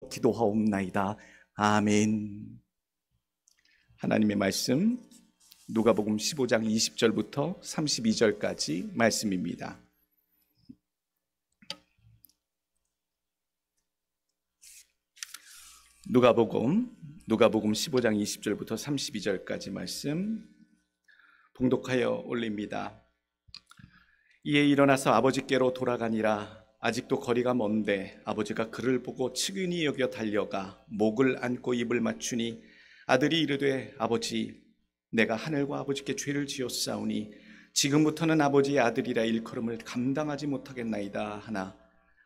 기도하옵나이다. 아멘. 하나님의 말씀 누가복음 15장 20절부터 32절까지 말씀입니다. 누가복음 15장 20절부터 32절까지 말씀 봉독하여 올립니다. 이에 일어나서 아버지께로 돌아가니라. 아직도 거리가 먼데 아버지가 그를 보고 측은히 여겨 달려가 목을 안고 입을 맞추니 아들이 이르되 아버지, 내가 하늘과 아버지께 죄를 지었사오니 지금부터는 아버지의 아들이라 일컬음을 감당하지 못하겠나이다 하나,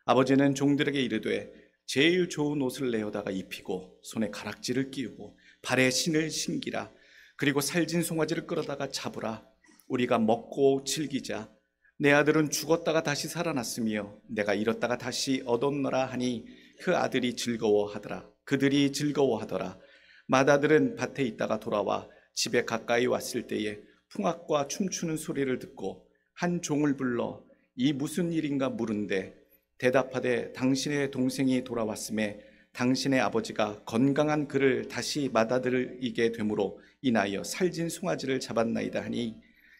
아버지는 종들에게 이르되 제일 좋은 옷을 내어다가 입히고 손에 가락지를 끼우고 발에 신을 신기라. 그리고 살진 송아지를 끌어다가 잡으라. 우리가 먹고 즐기자. 내 아들은 죽었다가 다시 살아났으며 내가 잃었다가 다시 얻었노라 하니 그 아들이 즐거워하더라. 그들이 즐거워하더라. 맏아들은 밭에 있다가 돌아와 집에 가까이 왔을 때에 풍악과 춤추는 소리를 듣고 한 종을 불러 이 무슨 일인가 물은데 대답하되 당신의 동생이 돌아왔음에 당신의 아버지가 건강한 그를 다시 맏아들이게 되므로 인하여 살진 송아지를 잡았나이다 하니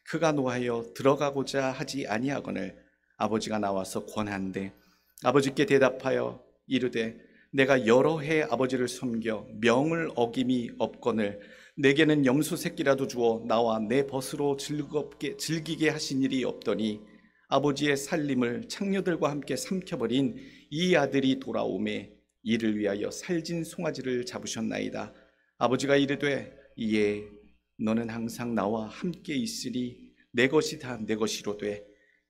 그가 노하여 들어가고자 하지 아니하거늘 아버지가 나와서 권한대 아버지께 대답하여 이르되 내가 여러 해 아버지를 섬겨 명을 어김이 없거늘 내게는 염소 새끼라도 주어 나와 내 벗으로 즐기게 하신 일이 없더니 아버지의 살림을 창녀들과 함께 삼켜버린 이 아들이 돌아오매 이를 위하여 살진 송아지를 잡으셨나이다. 아버지가 이르되 예, 너는 항상 나와 함께 있으니 내 것이 다 내 것이로되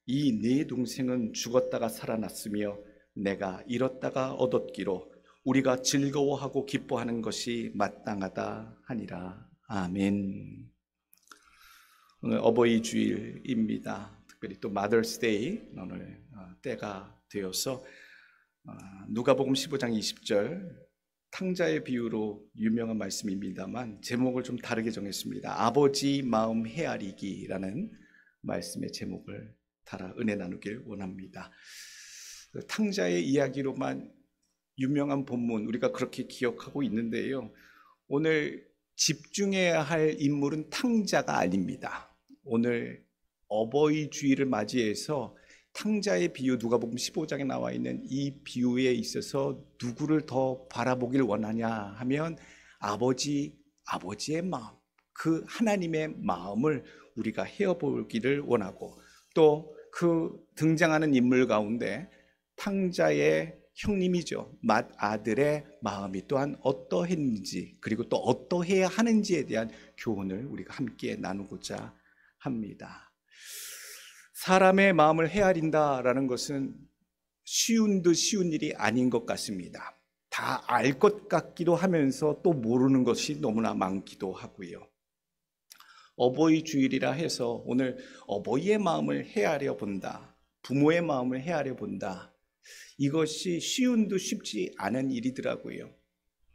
이 네 동생은 죽었다가 살아났으며 내가 잃었다가 얻었기로 우리가 즐거워하고 기뻐하는 것이 마땅하다 하니라. 아멘. 오늘 어버이 주일입니다. 특별히 또 Mother's Day 오늘 때가 되어서 누가복음 15장 20절 탕자의 비유로 유명한 말씀입니다만 제목을 좀 다르게 정했습니다. 아버지 마음 헤아리기라는 말씀의 제목을 달아 은혜 나누길 원합니다. 탕자의 이야기로만 유명한 본문 우리가 그렇게 기억하고 있는데요, 오늘 집중해야 할 인물은 탕자가 아닙니다. 오늘 어버이 주일을 맞이해서 탕자의 비유, 누가복음 15장에 나와 있는 이 비유에 있어서 누구를 더 바라보길 원하냐 하면 아버지의 마음, 그 하나님의 마음을 우리가 헤어보기를 원하고, 또 그 등장하는 인물 가운데 탕자의 형님이죠, 맏아들의 마음이 또한 어떠했는지, 그리고 또 어떠해야 하는지에 대한 교훈을 우리가 함께 나누고자 합니다. 사람의 마음을 헤아린다라는 것은 쉬운 듯 쉬운 일이 아닌 것 같습니다. 다 알 것 같기도 하면서 또 모르는 것이 너무나 많기도 하고요. 어버이 주일이라 해서 오늘 어버이의 마음을 헤아려 본다, 부모의 마음을 헤아려 본다, 이것이 쉬운 듯 쉽지 않은 일이더라고요.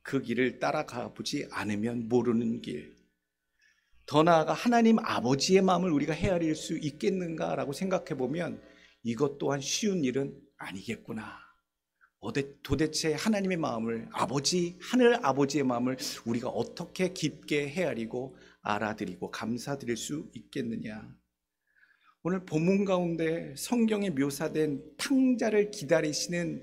그 길을 따라가 보지 않으면 모르는 길. 더 나아가 하나님 아버지의 마음을 우리가 헤아릴 수 있겠는가라고 생각해 보면 이것 또한 쉬운 일은 아니겠구나. 도대체 하나님의 마음을, 하늘 아버지의 마음을 우리가 어떻게 깊게 헤아리고 알아들이고 감사드릴 수 있겠느냐. 오늘 본문 가운데 성경에 묘사된 탕자를 기다리시는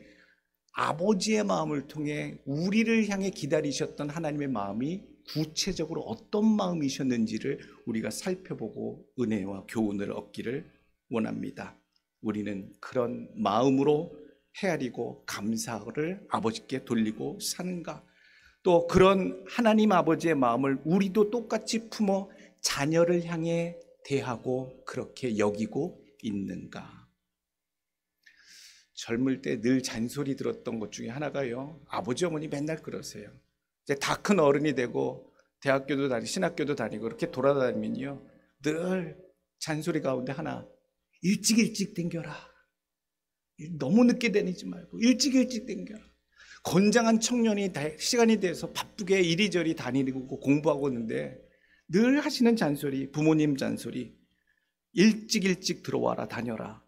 아버지의 마음을 통해 우리를 향해 기다리셨던 하나님의 마음이 구체적으로 어떤 마음이셨는지를 우리가 살펴보고 은혜와 교훈을 얻기를 원합니다. 우리는 그런 마음으로 헤아리고 감사를 아버지께 돌리고 사는가? 또 그런 하나님 아버지의 마음을 우리도 똑같이 품어 자녀를 향해 대하고 그렇게 여기고 있는가? 젊을 때 늘 잔소리 들었던 것 중에 하나가요, 아버지 어머니 맨날 그러세요. 이제 다 큰 어른이 되고 대학교도 다니고 신학교도 다니고 그렇게 돌아다니면요, 늘 잔소리 가운데 하나, 일찍 댕겨라. 너무 늦게 다니지 말고 일찍 댕겨라. 건장한 청년이 시간이 돼서 바쁘게 이리저리 다니고 공부하고 있는데 늘 하시는 잔소리, 부모님 잔소리, 일찍 들어와라, 다녀라.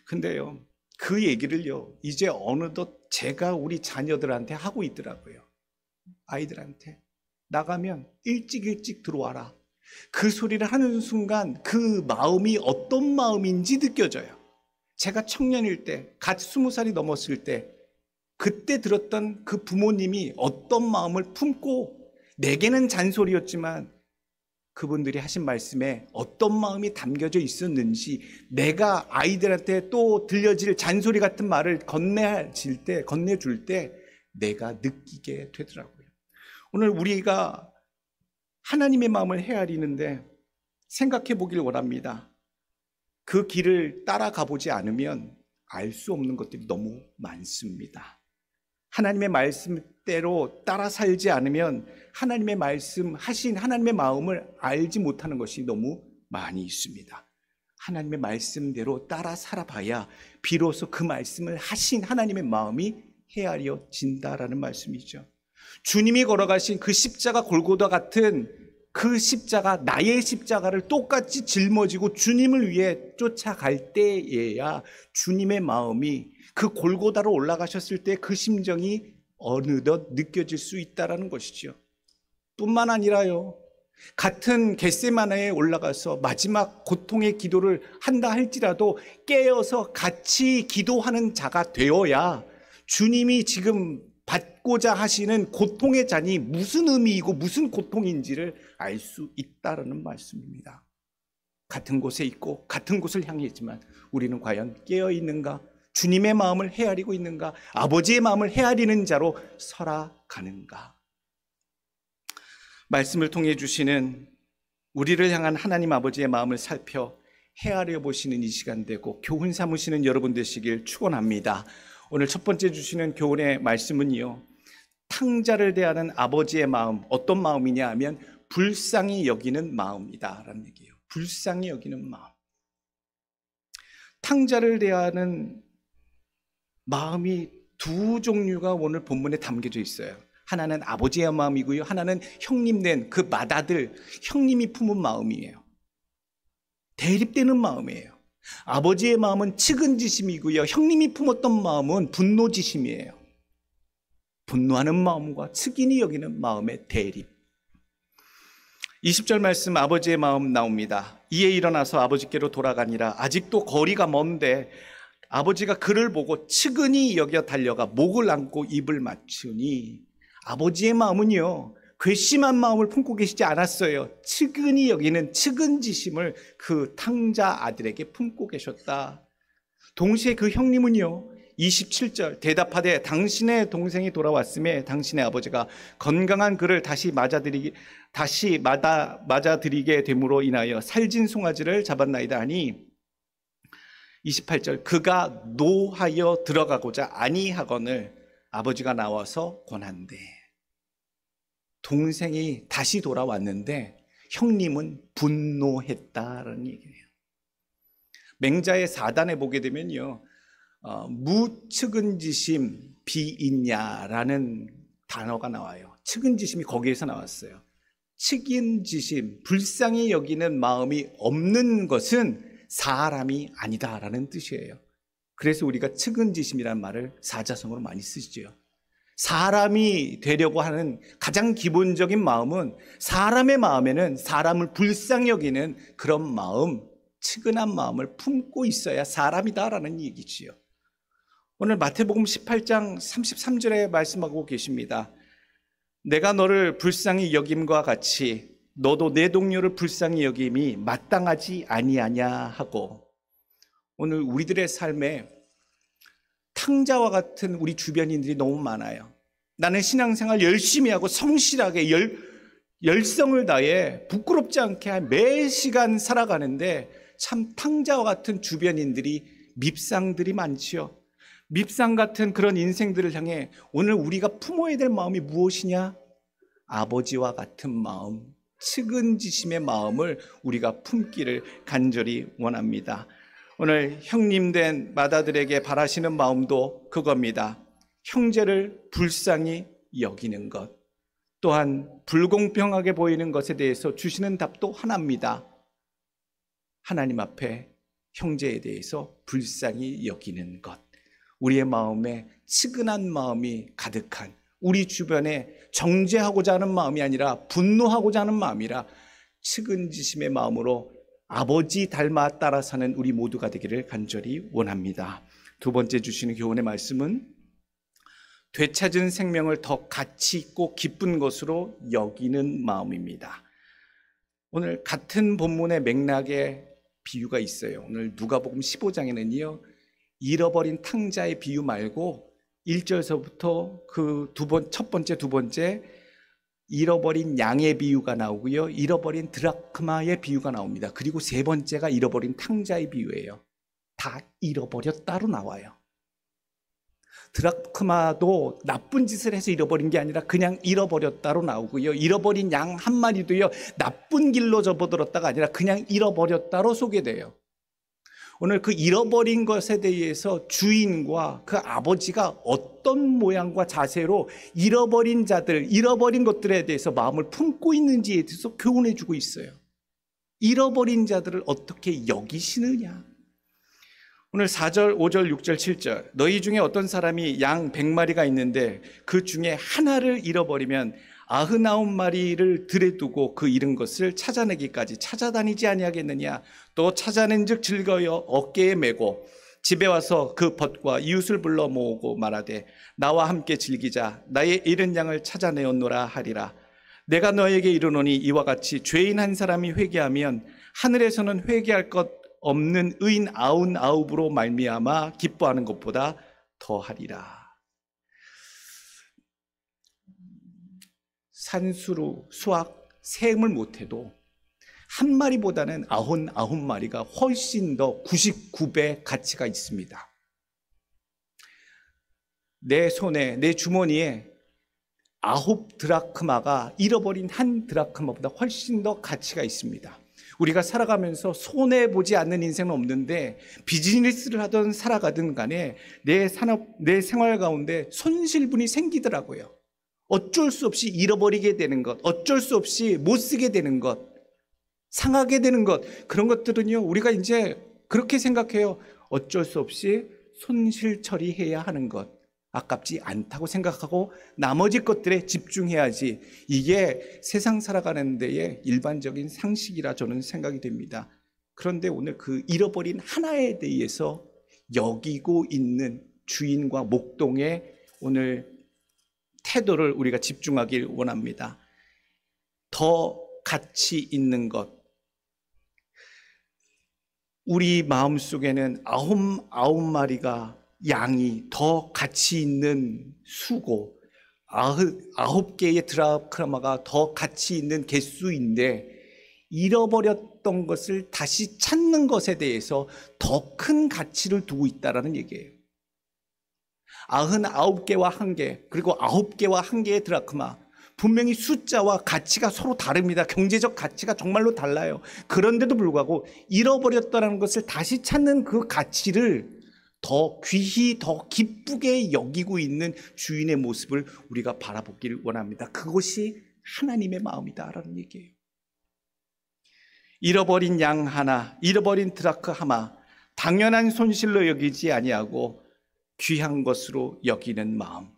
근데요, 그 얘기를요, 이제 어느덧 제가 우리 자녀들한테 하고 있더라고요. 아이들한테. 나가면 일찍 들어와라. 그 소리를 하는 순간 그 마음이 어떤 마음인지 느껴져요. 제가 청년일 때, 갓 20살이 넘었을 때, 그때 들었던 그 부모님이 어떤 마음을 품고, 내게는 잔소리였지만 그분들이 하신 말씀에 어떤 마음이 담겨져 있었는지, 내가 아이들한테 또 들려질 잔소리 같은 말을 건네줄 때 내가 느끼게 되더라고요. 오늘 우리가 하나님의 마음을 헤아리는데 생각해 보길 원합니다. 그 길을 따라가 보지 않으면 알 수 없는 것들이 너무 많습니다. 하나님의 말씀대로 따라 살지 않으면 하나님의 말씀하신 하나님의 마음을 알지 못하는 것이 너무 많이 있습니다. 하나님의 말씀대로 따라 살아봐야 비로소 그 말씀을 하신 하나님의 마음이 헤아려진다라는 말씀이죠. 주님이 걸어가신 그 십자가 골고다 같은 그 십자가, 나의 십자가를 똑같이 짊어지고 주님을 위해 쫓아갈 때에야 주님의 마음이 그 골고다로 올라가셨을 때 그 심정이 어느덧 느껴질 수 있다는 것이죠. 뿐만 아니라요, 같은 겟세마네에 올라가서 마지막 고통의 기도를 한다 할지라도 깨어서 같이 기도하는 자가 되어야 주님이 지금 받고자 하시는 고통의 잔이 무슨 의미이고 무슨 고통인지를 알 수 있다는 말씀입니다. 같은 곳에 있고 같은 곳을 향해 있지만 우리는 과연 깨어 있는가? 주님의 마음을 헤아리고 있는가? 아버지의 마음을 헤아리는 자로 살아가는가? 말씀을 통해 주시는 우리를 향한 하나님 아버지의 마음을 살펴 헤아려 보시는 이 시간 되고 교훈 삼으시는 여러분 되시길 축원합니다. 오늘 첫 번째 주시는 교훈의 말씀은요, 탕자를 대하는 아버지의 마음, 어떤 마음이냐 하면 불쌍히 여기는 마음이다 라는 얘기예요. 불쌍히 여기는 마음. 탕자를 대하는 마음이 두 종류가 오늘 본문에 담겨져 있어요. 하나는 아버지의 마음이고요, 하나는 형님 된 그 맏아들, 형님이 품은 마음이에요. 대립되는 마음이에요. 아버지의 마음은 측은지심이고요, 형님이 품었던 마음은 분노지심이에요. 분노하는 마음과 측은히 여기는 마음의 대립. 20절 말씀, 아버지의 마음 나옵니다. 이에 일어나서 아버지께로 돌아가니라. 아직도 거리가 먼데 아버지가 그를 보고 측은히 여겨 달려가 목을 안고 입을 맞추니, 아버지의 마음은요, 괘씸한 마음을 품고 계시지 않았어요. 측은히 여기는 측은지심을 그 탕자 아들에게 품고 계셨다. 동시에 그 형님은요, 27절 대답하되 당신의 동생이 돌아왔음에 당신의 아버지가 건강한 그를 다시 맞아들이게 됨으로 인하여 살진 송아지를 잡았나이다 하니, 28절 그가 노하여 들어가고자 아니하거늘 아버지가 나와서 권한대. 동생이 다시 돌아왔는데 형님은 분노했다라는 얘기예요. 맹자의 4단에 보게 되면요, 무측은지심 비있냐라는 단어가 나와요. 측은지심이 거기에서 나왔어요. 측은지심, 불쌍히 여기는 마음이 없는 것은 사람이 아니다라는 뜻이에요. 그래서 우리가 측은지심이라는 말을 사자성어로 많이 쓰시죠. 사람이 되려고 하는 가장 기본적인 마음은, 사람의 마음에는 사람을 불쌍히 여기는 그런 마음, 측은한 마음을 품고 있어야 사람이다라는 얘기지요. 오늘 마태복음 18장 33절에 말씀하고 계십니다. 내가 너를 불쌍히 여김과 같이 너도 내 동료를 불쌍히 여김이 마땅하지 아니하냐 하고, 오늘 우리들의 삶에 탕자와 같은 우리 주변인들이 너무 많아요. 나는 신앙생활 열심히 하고 성실하게 열성을 다해 부끄럽지 않게 매 시간 살아가는데 참 탕자와 같은 주변인들이, 밉상들이 많지요. 밉상 같은 그런 인생들을 향해 오늘 우리가 품어야 될 마음이 무엇이냐? 아버지와 같은 마음, 측은지심의 마음을 우리가 품기를 간절히 원합니다. 오늘 형님 된 맏아들에게 바라시는 마음도 그겁니다. 형제를 불쌍히 여기는 것, 또한 불공평하게 보이는 것에 대해서 주시는 답도 하나입니다. 하나님 앞에 형제에 대해서 불쌍히 여기는 것. 우리의 마음에 측은한 마음이 가득한, 우리 주변에 정죄하고자 하는 마음이 아니라 분노하고자 하는 마음이라 측은지심의 마음으로 아버지 닮아 따라 사는 우리 모두가 되기를 간절히 원합니다. 두 번째 주시는 교훈의 말씀은 되찾은 생명을 더 가치 있고 기쁜 것으로 여기는 마음입니다. 오늘 같은 본문의 맥락에 비유가 있어요. 오늘 누가복음 15장에는요, 잃어버린 탕자의 비유 말고 1절서부터 그 첫 번째, 두 번째 잃어버린 양의 비유가 나오고요, 잃어버린 드라크마의 비유가 나옵니다. 그리고 세 번째가 잃어버린 탕자의 비유예요. 다 잃어버렸다로 나와요. 드라크마도 나쁜 짓을 해서 잃어버린 게 아니라 그냥 잃어버렸다로 나오고요, 잃어버린 양 한 마리도요, 나쁜 길로 접어들었다가 아니라 그냥 잃어버렸다로 소개돼요. 오늘 그 잃어버린 것에 대해서 주인과 그 아버지가 어떤 모양과 자세로 잃어버린 자들, 잃어버린 것들에 대해서 마음을 품고 있는지에 대해서 교훈해 주고 있어요. 잃어버린 자들을 어떻게 여기시느냐. 오늘 4절, 5절, 6절, 7절 너희 중에 어떤 사람이 양 100마리가 있는데 그 중에 하나를 잃어버리면 99마리를 들에 두고 그 잃은 것을 찾아내기까지 찾아다니지 아니하겠느냐. 또 찾아낸 즉 즐거워 어깨에 메고 집에 와서 그 벗과 이웃을 불러 모으고 말하되 나와 함께 즐기자. 나의 잃은 양을 찾아내었노라 하리라. 내가 너에게 이르노니 이와 같이 죄인 한 사람이 회개하면 하늘에서는 회개할 것 없는 의인 99으로 말미암아 기뻐하는 것보다 더하리라. 산수로 수학 세음을 못해도 한 마리보다는 99마리가 훨씬 더 99배 가치가 있습니다. 내 손에, 내 주머니에 9드라크마가 잃어버린 1드라크마보다 훨씬 더 가치가 있습니다. 우리가 살아가면서 손해보지 않는 인생은 없는데 비즈니스를 하든 살아가든 간에 내 생활 가운데 손실분이 생기더라고요. 어쩔 수 없이 잃어버리게 되는 것, 어쩔 수 없이 못 쓰게 되는 것, 상하게 되는 것, 그런 것들은요, 우리가 이제 그렇게 생각해요. 어쩔 수 없이 손실 처리해야 하는 것, 아깝지 않다고 생각하고 나머지 것들에 집중해야지. 이게 세상 살아가는 데의 일반적인 상식이라 저는 생각이 됩니다. 그런데 오늘 그 잃어버린 하나에 대해서 여기고 있는 주인과 목동의 오늘 태도를 우리가 집중하길 원합니다. 더 가치 있는 것. 우리 마음속에는 99마리가 양이 더 가치 있는 수고, 9개의 드라크마가 더 가치 있는 개수인데 잃어버렸던 것을 다시 찾는 것에 대해서 더 큰 가치를 두고 있다는 얘기예요. 99개와 1개, 그리고 9개와 1개의 드라크마, 분명히 숫자와 가치가 서로 다릅니다. 경제적 가치가 정말로 달라요. 그런데도 불구하고 잃어버렸다는 것을 다시 찾는 그 가치를 더 귀히, 더 기쁘게 여기고 있는 주인의 모습을 우리가 바라보기를 원합니다. 그것이 하나님의 마음이다라는 얘기예요. 잃어버린 양 하나, 잃어버린 드라크마, 당연한 손실로 여기지 아니하고 귀한 것으로 여기는 마음,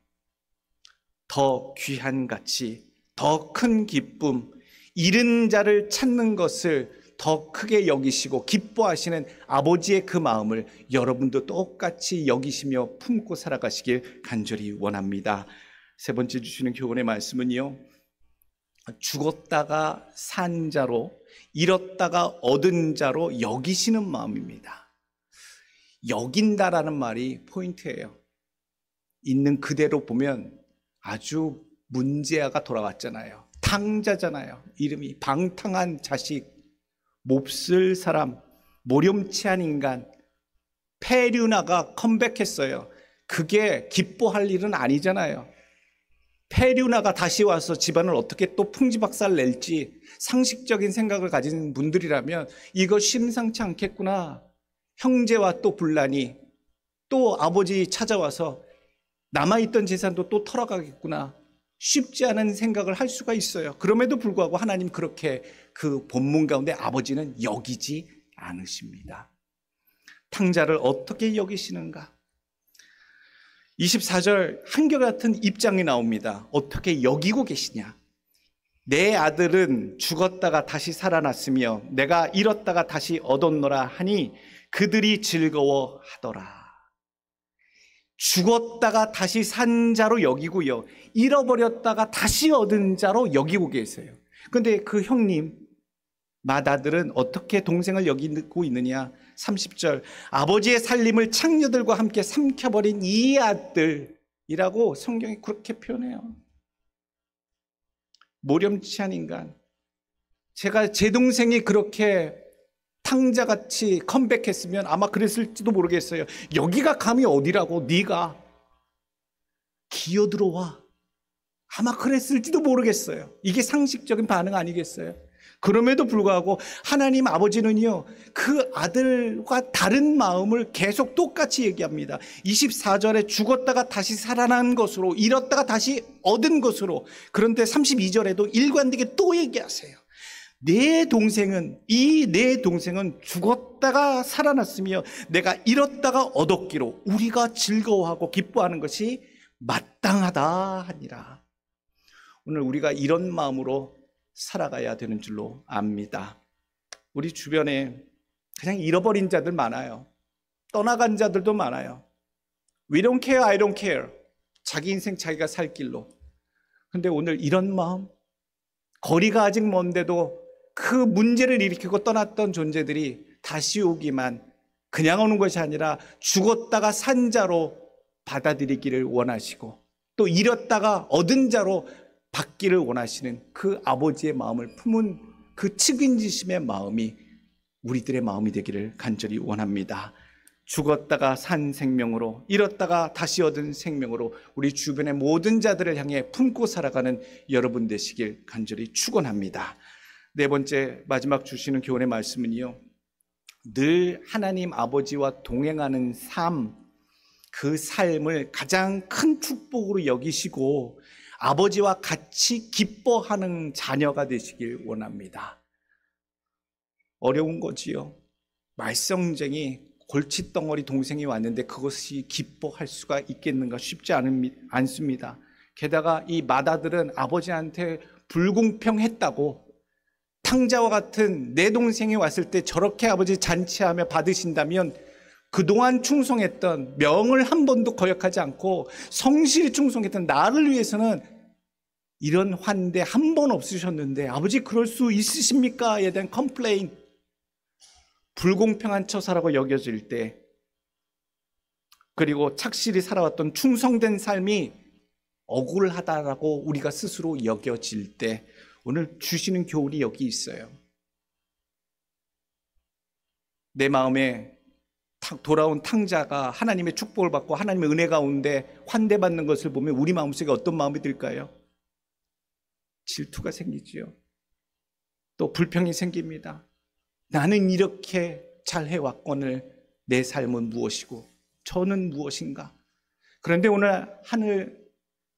더 귀한 가치, 더 큰 기쁨, 잃은 자를 찾는 것을 더 크게 여기시고 기뻐하시는 아버지의 그 마음을 여러분도 똑같이 여기시며 품고 살아가시길 간절히 원합니다. 세 번째 주시는 교훈의 말씀은요, 죽었다가 산 자로, 잃었다가 얻은 자로 여기시는 마음입니다. 여긴다라는 말이 포인트예요. 있는 그대로 보면 아주 문제아가 돌아왔잖아요. 탕자잖아요. 이름이 방탕한 자식, 몹쓸 사람, 모렴치한 인간, 페류나가 컴백했어요. 그게 기뻐할 일은 아니잖아요. 페류나가 다시 와서 집안을 어떻게 또 풍지박살 낼지 상식적인 생각을 가진 분들이라면 이거 심상치 않겠구나. 형제와 또 분란이, 또 아버지 찾아와서 남아있던 재산도 또 털어가겠구나. 쉽지 않은 생각을 할 수가 있어요. 그럼에도 불구하고 하나님 그렇게 그 본문 가운데 아버지는 여기지 않으십니다. 탕자를 어떻게 여기시는가? 24절 한결같은 입장이 나옵니다. 어떻게 여기고 계시냐? 내 아들은 죽었다가 다시 살아났으며 내가 잃었다가 다시 얻었노라 하니 그들이 즐거워하더라. 죽었다가 다시 산 자로 여기고요, 잃어버렸다가 다시 얻은 자로 여기고 계세요. 그런데 그 형님 맏아들은 어떻게 동생을 여기고 있느냐? 30절, 아버지의 살림을 창녀들과 함께 삼켜버린 이 아들이라고 성경이 그렇게 표현해요. 모렴치한 인간. 제가 제 동생이 그렇게 탕자같이 컴백했으면 아마 그랬을지도 모르겠어요. 여기가 감히 어디라고, 네가 기어들어와, 아마 그랬을지도 모르겠어요. 이게 상식적인 반응 아니겠어요? 그럼에도 불구하고 하나님 아버지는요, 그 아들과 다른 마음을 계속 똑같이 얘기합니다. 24절에 죽었다가 다시 살아난 것으로, 잃었다가 다시 얻은 것으로. 그런데 32절에도 일관되게 또 얘기하세요. 내 동생은 죽었다가 살아났으며 내가 잃었다가 얻었기로 우리가 즐거워하고 기뻐하는 것이 마땅하다 하니라. 오늘 우리가 이런 마음으로 살아가야 되는 줄로 압니다. 우리 주변에 그냥 잃어버린 자들 많아요. 떠나간 자들도 많아요. We don't care, I don't care. 자기 인생 자기가 살 길로. 근데 오늘 이런 마음, 거리가 아직 먼데도 그 문제를 일으키고 떠났던 존재들이 다시 오기만, 그냥 오는 것이 아니라 죽었다가 산 자로 받아들이기를 원하시고 또 잃었다가 얻은 자로 받기를 원하시는 그 아버지의 마음을 품은 그 측은지심의 마음이 우리들의 마음이 되기를 간절히 원합니다. 죽었다가 산 생명으로, 잃었다가 다시 얻은 생명으로 우리 주변의 모든 자들을 향해 품고 살아가는 여러분 되시길 간절히 축원합니다. 네 번째, 마지막 주시는 교훈의 말씀은요, 늘 하나님 아버지와 동행하는 삶, 그 삶을 가장 큰 축복으로 여기시고 아버지와 같이 기뻐하는 자녀가 되시길 원합니다. 어려운 거지요. 말썽쟁이 골칫덩어리 동생이 왔는데 그것이 기뻐할 수가 있겠는가? 쉽지 않습니다. 게다가 이 맏아들은 아버지한테 불공평했다고, 탕자와 같은 내 동생이 왔을 때 저렇게 아버지 잔치하며 받으신다면 그동안 충성했던, 명을 한 번도 거역하지 않고 성실히 충성했던 나를 위해서는 이런 환대 한 번 없으셨는데 아버지 그럴 수 있으십니까?에 대한 컴플레인, 불공평한 처사라고 여겨질 때, 그리고 착실히 살아왔던 충성된 삶이 억울하다라고 우리가 스스로 여겨질 때 오늘 주시는 교훈이 여기 있어요. 내 마음에 돌아온 탕자가 하나님의 축복을 받고 하나님의 은혜 가운데 환대받는 것을 보면 우리 마음속에 어떤 마음이 들까요? 질투가 생기지요. 또 불평이 생깁니다. 나는 이렇게 잘 해왔거늘 내 삶은 무엇이고 저는 무엇인가? 그런데 오늘 하늘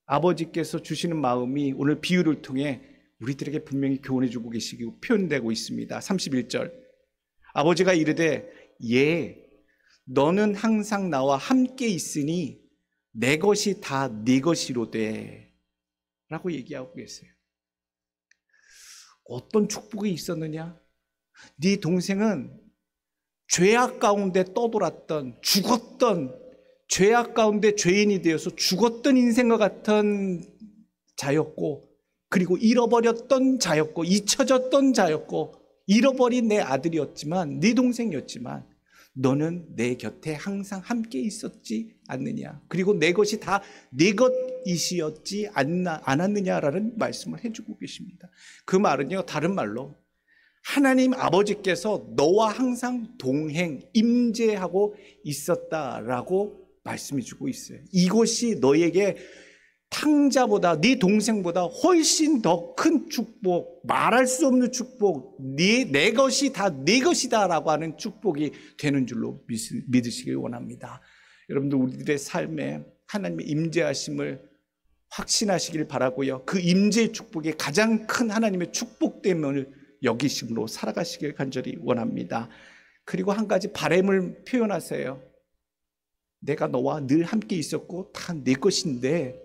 아버지께서 주시는 마음이 오늘 비유를 통해 우리들에게 분명히 교훈해 주고 계시고 표현되고 있습니다. 31절, 아버지가 이르되 너는 항상 나와 함께 있으니 내 것이 다 네 것이로되 라고 얘기하고 계세요. 어떤 축복이 있었느냐? 네 동생은 죄악 가운데 떠돌았던, 죽었던, 죄악 가운데 죄인이 되어서 죽었던 인생과 같은 자였고, 그리고 잃어버렸던 자였고, 잊혀졌던 자였고, 잃어버린 내 아들이었지만, 네 동생이었지만 너는 내 곁에 항상 함께 있었지 않느냐? 그리고 내 것이 다 네 것이었지 않았느냐라는 말씀을 해주고 계십니다. 그 말은요, 다른 말로 하나님 아버지께서 너와 항상 동행, 임재하고 있었다라고 말씀해 주고 있어요. 이것이 너에게 탕자보다, 네 동생보다 훨씬 더 큰 축복, 말할 수 없는 축복, 내 것이 다 네 것이다라고 하는 축복이 되는 줄로 믿으시길 원합니다. 여러분들 우리들의 삶에 하나님의 임재하심을 확신하시길 바라고요. 그 임재의 축복이 가장 큰 하나님의 축복됨을 여기심으로 살아가시길 간절히 원합니다. 그리고 한 가지 바람을 표현하세요. 내가 너와 늘 함께 있었고 다 내 것인데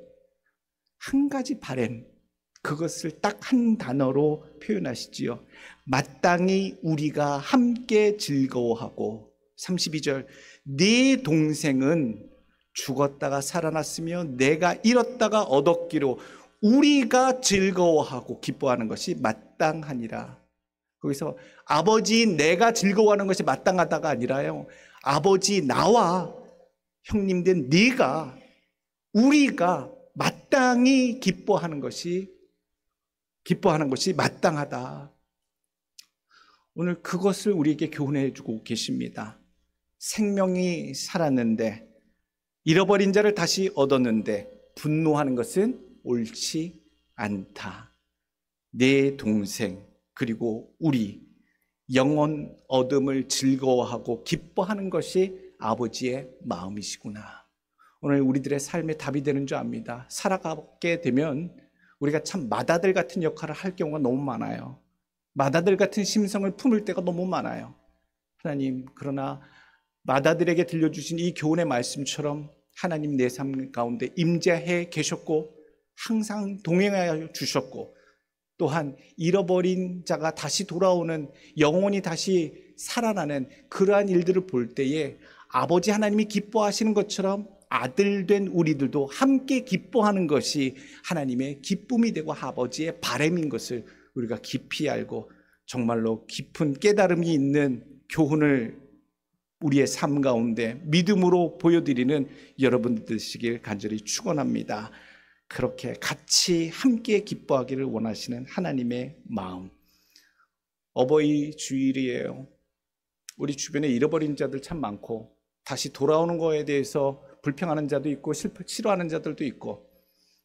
한 가지 바램, 그것을 딱 한 단어로 표현하시지요. 마땅히 우리가 함께 즐거워하고, 32절, 네 동생은 죽었다가 살아났으며 내가 잃었다가 얻었기로 우리가 즐거워하고 기뻐하는 것이 마땅하니라. 거기서 아버지 내가 즐거워하는 것이 마땅하다가 아니라요, 아버지 나와 형님된 네가, 우리가 마땅히 기뻐하는 것이 마땅하다. 오늘 그것을 우리에게 교훈해 주고 계십니다. 생명이 살았는데, 잃어버린 자를 다시 얻었는데 분노하는 것은 옳지 않다. 내 동생 그리고 우리 영혼 얻음을 즐거워하고 기뻐하는 것이 아버지의 마음이시구나. 오늘 우리들의 삶의 답이 되는 줄 압니다. 살아가게 되면 우리가 참 맏아들 같은 역할을 할 경우가 너무 많아요. 맏아들 같은 심성을 품을 때가 너무 많아요. 하나님, 그러나 맏아들에게 들려주신 이 교훈의 말씀처럼 하나님 내 삶 가운데 임재해 계셨고 항상 동행하여 주셨고, 또한 잃어버린 자가 다시 돌아오는, 영혼이 다시 살아나는 그러한 일들을 볼 때에 아버지 하나님이 기뻐하시는 것처럼 아들 된 우리들도 함께 기뻐하는 것이 하나님의 기쁨이 되고 아버지의 바람인 것을 우리가 깊이 알고 정말로 깊은 깨달음이 있는 교훈을 우리의 삶 가운데 믿음으로 보여드리는 여러분들 되시길 간절히 축원합니다. 그렇게 같이 함께 기뻐하기를 원하시는 하나님의 마음. 어버이 주일이에요. 우리 주변에 잃어버린 자들 참 많고 다시 돌아오는 거에 대해서 불평하는 자도 있고 싫어하는 자들도 있고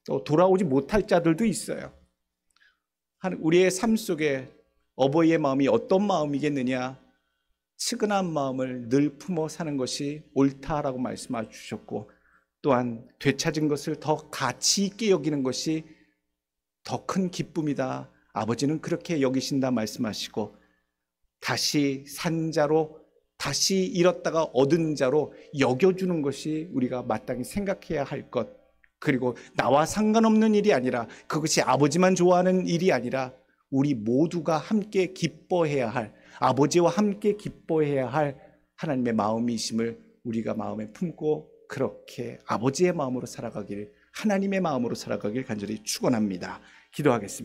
또 돌아오지 못할 자들도 있어요. 우리의 삶 속에 어버이의 마음이 어떤 마음이겠느냐? 측은한 마음을 늘 품어 사는 것이 옳다라고 말씀해 주셨고, 또한 되찾은 것을 더 가치 있게 여기는 것이 더 큰 기쁨이다. 아버지는 그렇게 여기신다 말씀하시고, 다시 산 자로, 다시 잃었다가 얻은 자로 여겨주는 것이 우리가 마땅히 생각해야 할 것, 그리고 나와 상관없는 일이 아니라, 그것이 아버지만 좋아하는 일이 아니라 우리 모두가 함께 기뻐해야 할, 아버지와 함께 기뻐해야 할 하나님의 마음이심을 우리가 마음에 품고 그렇게 아버지의 마음으로 살아가길, 하나님의 마음으로 살아가길 간절히 축원합니다. 기도하겠습니다.